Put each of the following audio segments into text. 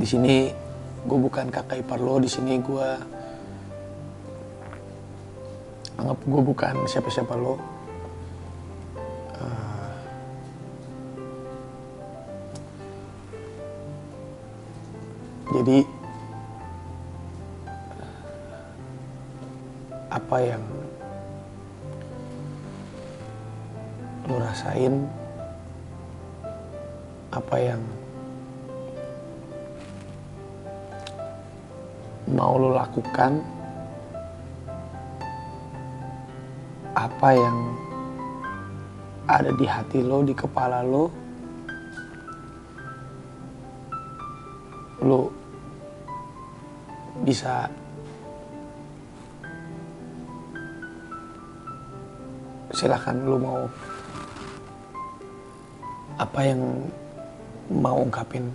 Di sini gue bukan kakak ipar lo, di sini gue anggap gue bukan siapa-siapa lo. Jadi apa yang lo rasain, apa yang mau lo lakukan, apa yang ada di hati lo, di kepala lo bisa silakan lo mau apa yang mau ungkapin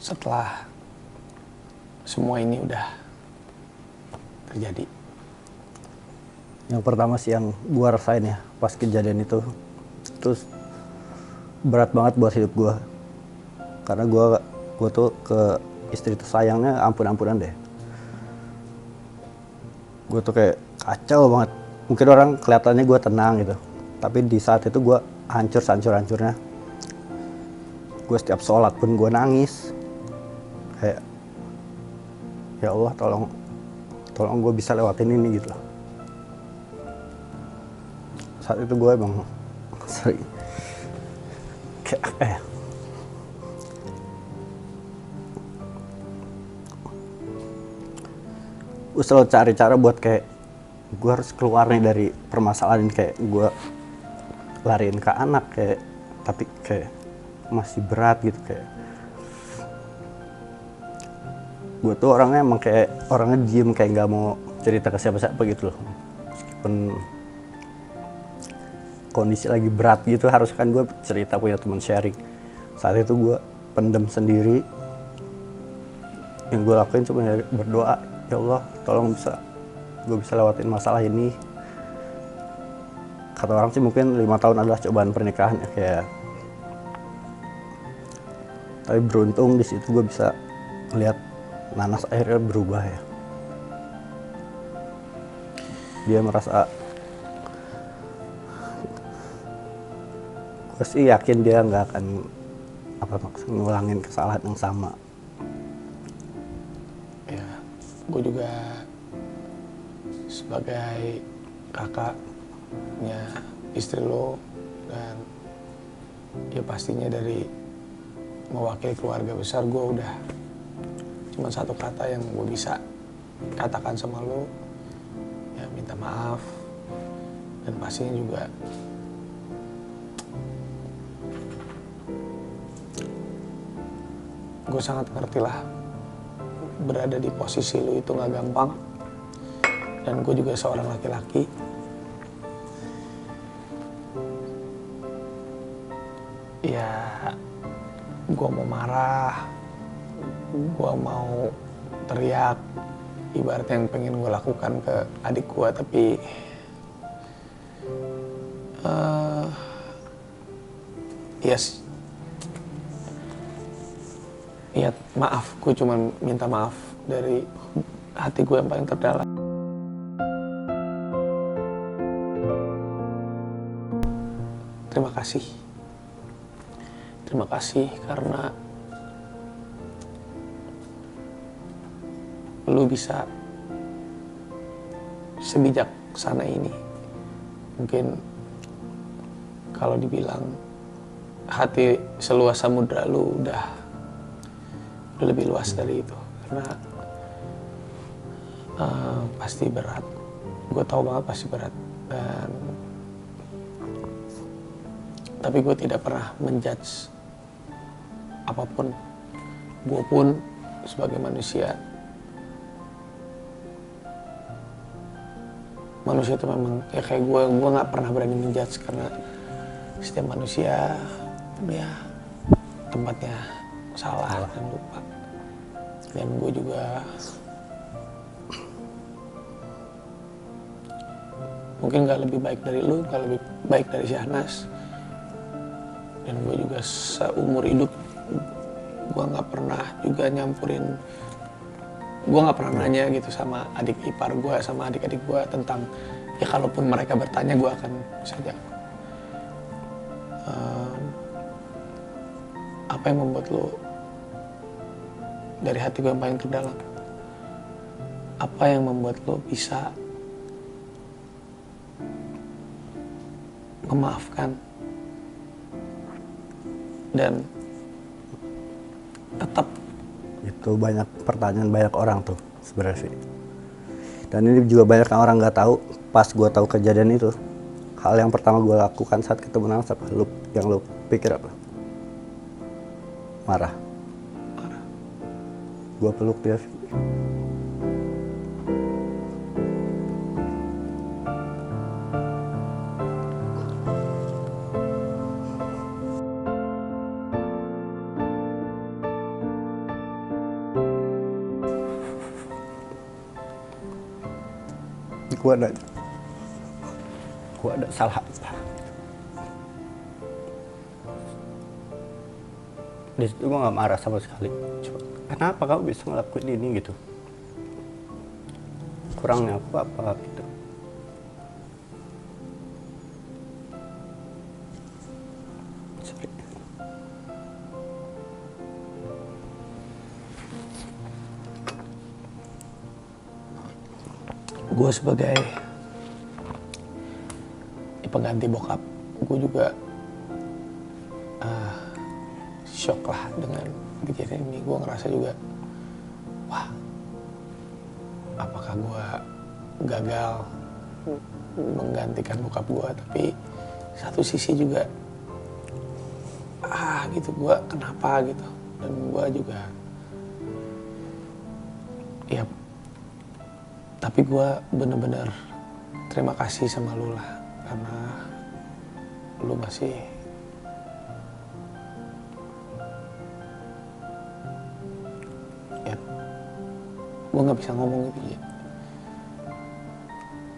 setelah semua ini udah terjadi. Yang pertama sih yang gue rasain ya pas kejadian itu, terus berat banget buat hidup gue, karena gue tuh ke istri tuh sayangnya ampun-ampunan deh. Gue tuh kayak kacau banget. Mungkin orang kelihatannya gue tenang gitu, tapi di saat itu gue hancur-hancurnya. Gue setiap sholat pun gue nangis, kayak ya Allah tolong gue bisa lewatin ini gitu. Saat itu gue emang sering kayak apa ya, gue selalu cari cara buat kayak gue harus keluar nih dari permasalahan ini. Kayak gue lariin ke anak kayak, tapi kayak masih berat gitu. Kayak gue tuh orangnya emang kayak orangnya diem, kayak nggak mau cerita ke siapa-siapa gitu loh. Meskipun kondisi lagi berat gitu, harus kan gue cerita, punya teman sharing. Saat itu gue pendem sendiri. Yang gue lakuin cuma berdoa, ya Allah tolong gue bisa lewatin masalah ini. Kata orang sih mungkin 5 tahun adalah cobaan pernikahan ya, kayak. Tapi beruntung di situ gue bisa melihat Nanas akhirnya berubah ya. Dia merasa, gue sih yakin dia nggak akan ngulangin kesalahan yang sama. Ya, gue juga sebagai kakaknya istri lo, dan ya pastinya dari mewakili keluarga besar, gue udah cuma satu kata yang gue bisa katakan sama lo, ya minta maaf. Dan pastinya juga gue sangat ngerti lah, berada di posisi lo itu gak gampang. Dan gue juga seorang laki-laki. Ya, gue mau marah, gue mau teriak, ibaratnya yang pengen gue lakukan ke adik gue, tapi ya maaf, gue cuma minta maaf dari hati gue yang paling terdalam. Terima kasih karena lu bisa sebijaksana ini. Mungkin kalau dibilang hati seluas samudra, lu udah lebih luas dari itu. Karena pasti berat. Gue tahu banget pasti berat. Tapi gue tidak pernah menjudge apapun. Gue pun sebagai manusia itu memang ya kayak gue nggak pernah berani menjudge, karena setiap manusia ya tempatnya salah dan lupa. Dan gue juga mungkin nggak lebih baik dari lu, nggak lebih baik dari Syahnas. Dan gue juga seumur hidup gue nggak pernah juga nyampurin, gue nggak pernah nanya gitu sama adik ipar gue, sama adik-adik gue tentang, ya kalaupun mereka bertanya gue akan saja. Apa yang membuat lo, dari hati gue yang paling terdalam, apa yang membuat lo bisa memaafkan dan tetap? Itu banyak pertanyaan banyak orang tuh sebenarnya sih. Dan ini juga banyak orang nggak tahu. Pas gue tahu kejadian itu, hal yang pertama gue lakukan saat ketemu Nang siapa? Yang lu pikir apa? Marah. Gue peluk dia. Gue ada salah apa? Di situ gue nggak marah sama sekali. Cuma, kenapa kamu bisa ngelakuin ini gitu? Kurangnya aku apa gitu? Sorry. Gue sebagai pengganti bokap, gue juga shock lah dengan kejadian ini. Gue ngerasa juga, wah, apakah gue gagal menggantikan bokap gue? Tapi satu sisi juga, gitu, gue kenapa gitu? Dan gue juga, ya, tapi gue bener-bener terima kasih sama lu lah, karena lu masih gue nggak bisa ngomong gitu ya.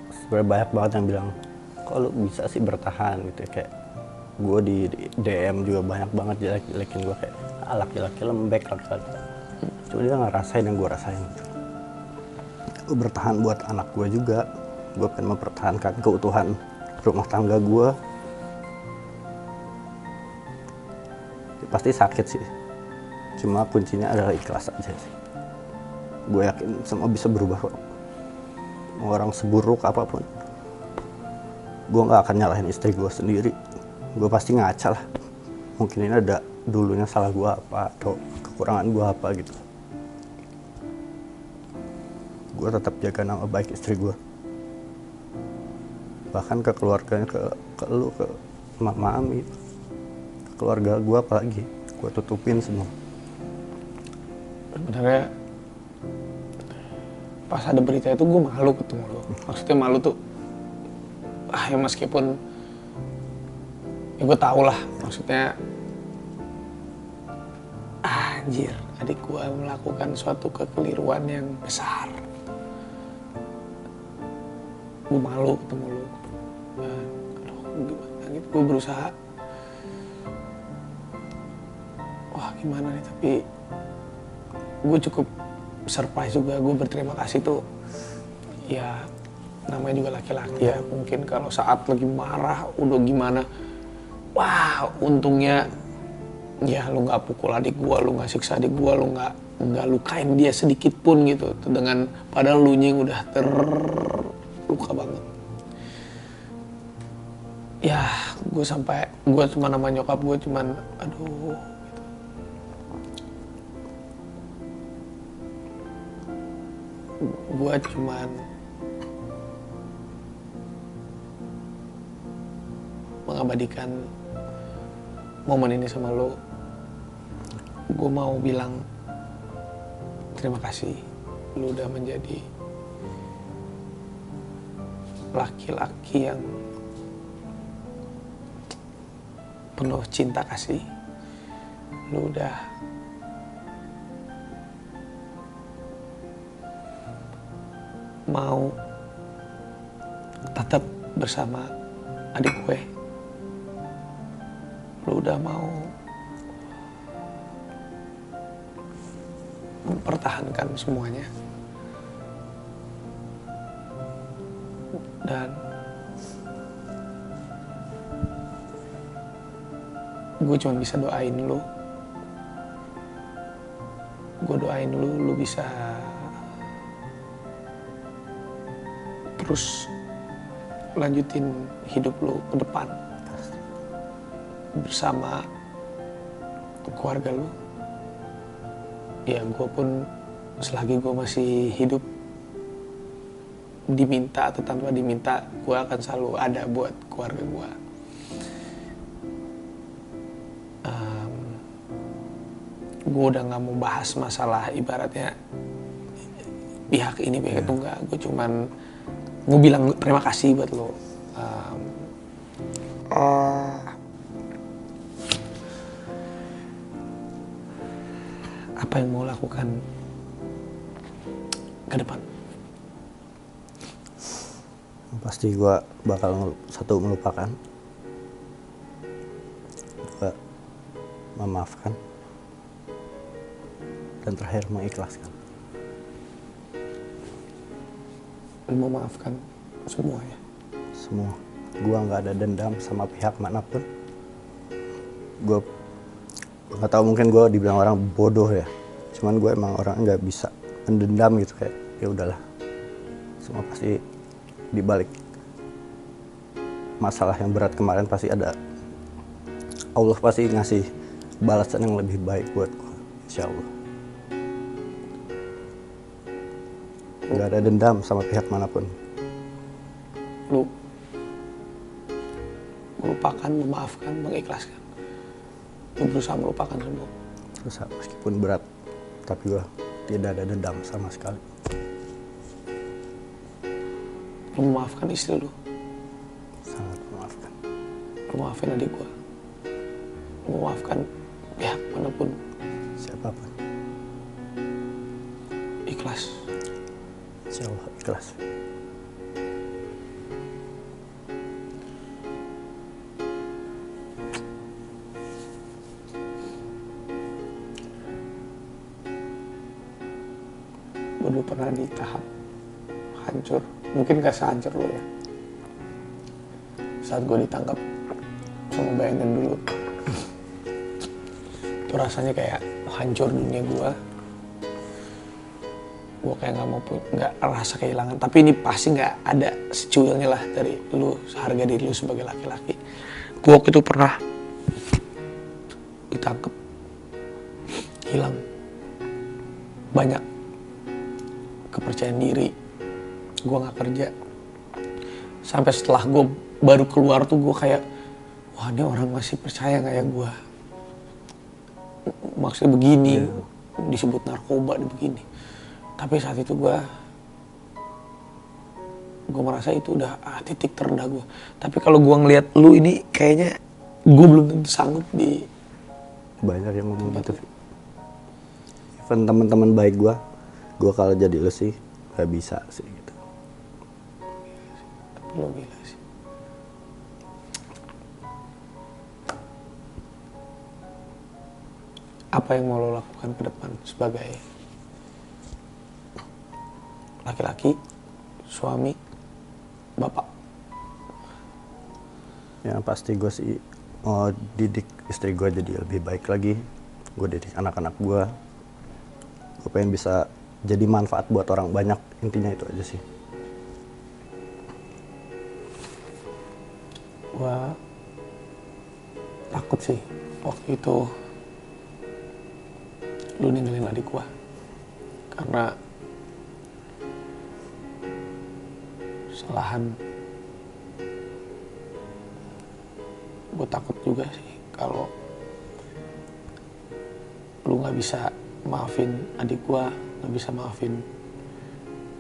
Sebenarnya banyak banget yang bilang, kok lu bisa sih bertahan gitu ya. Kayak gue di DM juga banyak banget jelek-jelekin gue, kayak laki-laki lembek, laki-laki. Cuma dia nggak rasain yang gue rasain gitu. Gue bertahan buat anak gue juga. Gue pengen mempertahankan keutuhan rumah tangga gue. Ya, pasti sakit sih, cuma kuncinya adalah ikhlas aja sih. Gue yakin semua bisa berubah kok. Mau orang seburuk apapun, gue gak akan nyalahin istri gue sendiri. Gue pasti ngaca lah. Mungkin ini ada dulunya salah gue apa, atau kekurangan gue apa gitu. Gue tetap jaga nama baik istri gue. Bahkan ke keluarganya, ke lu, ke mama Ami, ke keluarga gue apalagi, gue tutupin semua. Sebenarnya pas ada berita itu gue malu ketemu lo. Maksudnya malu tuh, ya meskipun ya gue tau lah, maksudnya anjir, adik gue melakukan suatu kekeliruan yang besar. Gue malu ketemu lo. Aduh, gimana gitu, gue berusaha, wah gimana nih, tapi gue cukup surprise juga. Gue berterima kasih tuh, ya namanya juga laki-laki ya, mungkin kalau saat lagi marah udah gimana, wah untungnya ya lu nggak pukul adik gue, lu nggak siksa adik gue, lu nggak lukain dia sedikit pun gitu, dengan padahal lu yang udah terluka banget. Ya gue cuma nama nyokap gue cuman aduh. Gue cuman mengabadikan momen ini sama lo. Gue mau bilang terima kasih. Lo udah menjadi laki-laki yang penuh cinta kasih. Lo udah mau tetap bersama adik gue. Lu udah mau mempertahankan semuanya. Dan gue cuma bisa doain lu. Gue doain lu bisa terus lanjutin hidup lu ke depan bersama keluarga lu. Ya gue pun selagi gue masih hidup, diminta atau tanpa diminta, gue akan selalu ada buat keluarga gue. Gue udah gak mau bahas masalah ibaratnya pihak ini pihak itu, enggak. Gue cuman mau bilang terima kasih buat lo. Apa yang mau lakukan ke depan? Pasti gue bakal melupakan, juga memaafkan, dan terakhir mengikhlaskan. Memaafkan semua ya? Semua. Gue nggak ada dendam sama pihak manapun. Gue nggak tahu, mungkin gue dibilang orang bodoh ya, cuman gue emang orang nggak bisa mendendam gitu, kayak ya udahlah, semua pasti dibalik masalah yang berat kemarin pasti ada, Allah pasti ngasih balasan yang lebih baik buat gue, insya Allah. Nggak ada dendam sama pihak manapun. Lu melupakan, memaafkan, mengikhlaskan. Lu berusaha melupakan semua. Berusaha, meskipun berat, tapi gue tidak ada dendam sama sekali. Lu memaafkan istri lu. Sangat memaafkan. Lu maafin adik gua. Lu memaafkan pihak manapun. Siapapun. Ikhlas. Insya Allah ikhlas. Gue dulu pernah di tahap hancur, mungkin gak sehancur lo ya. Saat gue ditangkap sama BNN dulu, itu rasanya kayak hancur dunia gue. Gue kayak nggak rasa kehilangan. Tapi ini pasti nggak ada secuilnya lah dari lu, harga diri lu sebagai laki-laki. Gue waktu itu pernah ditangkap, hilang banyak kepercayaan diri. Gue nggak kerja. Sampai setelah gue baru keluar tuh gue kayak, wah ini orang masih percaya nggak ya gue? Maksudnya begini, disebut narkoba begini. Tapi saat itu gue merasa itu udah titik terendah gue. Tapi kalau gue ngelihat lu ini, kayaknya gue belum tentu sanggup di. Banyak yang ngomong gitu. Even teman-teman baik gue kalau jadi lu sih gak bisa sih gitu. Tapi lo gila sih. Apa yang mau lo lakukan ke depan sebagai laki-laki, suami, bapak? Ya pasti gue sih mau didik istri gue jadi lebih baik lagi. Gue didik anak-anak gue. Gue pengen bisa jadi manfaat buat orang banyak. Intinya itu aja sih. Gue takut sih waktu itu lu ninggalin adik gue. Karena kesalahan. Gue takut juga sih kalau lu nggak bisa maafin adik gue, nggak bisa maafin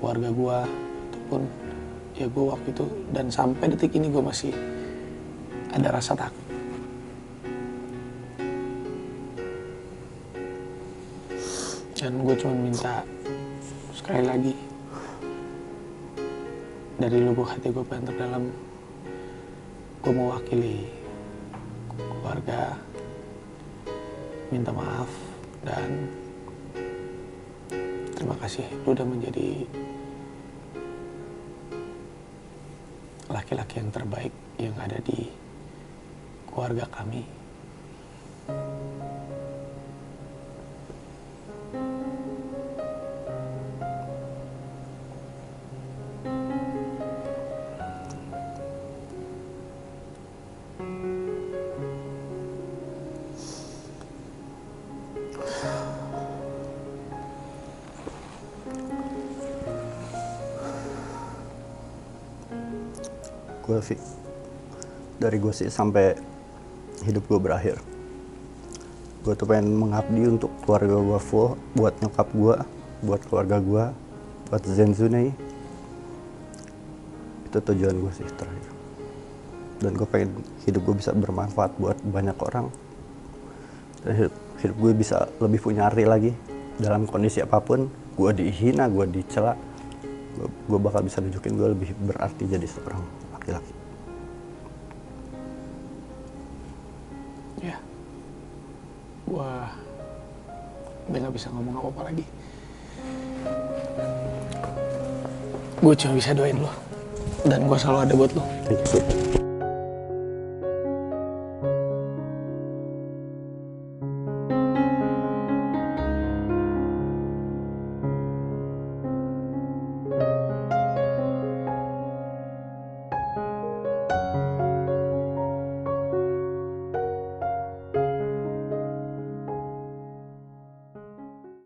keluarga gue, ataupun ya gue waktu itu, dan sampai detik ini gue masih ada rasa takut. Dan gue cuma minta sekali lagi dari lubuk hati gue paling terdalam, gue mewakili keluarga minta maaf dan terima kasih lu udah menjadi laki-laki yang terbaik yang ada di keluarga kami. Gue sih, dari gue sih sampai hidup gue berakhir, gue tuh pengen mengabdi untuk keluarga gue full, buat nyokap gue, buat keluarga gue, buat Zenzunei. Itu tujuan gue sih terakhir. Dan gue pengen hidup gue bisa bermanfaat buat banyak orang. Dan hidup gue bisa lebih punya arti lagi. Dalam kondisi apapun, gue dihina, gue dicela, gue bakal bisa nunjukin gue lebih berarti jadi seorang laki-laki. Ya, gue udah gak bisa ngomong apa-apa lagi. Gue cuma bisa doain lo, dan gue selalu ada buat lo. Thank you.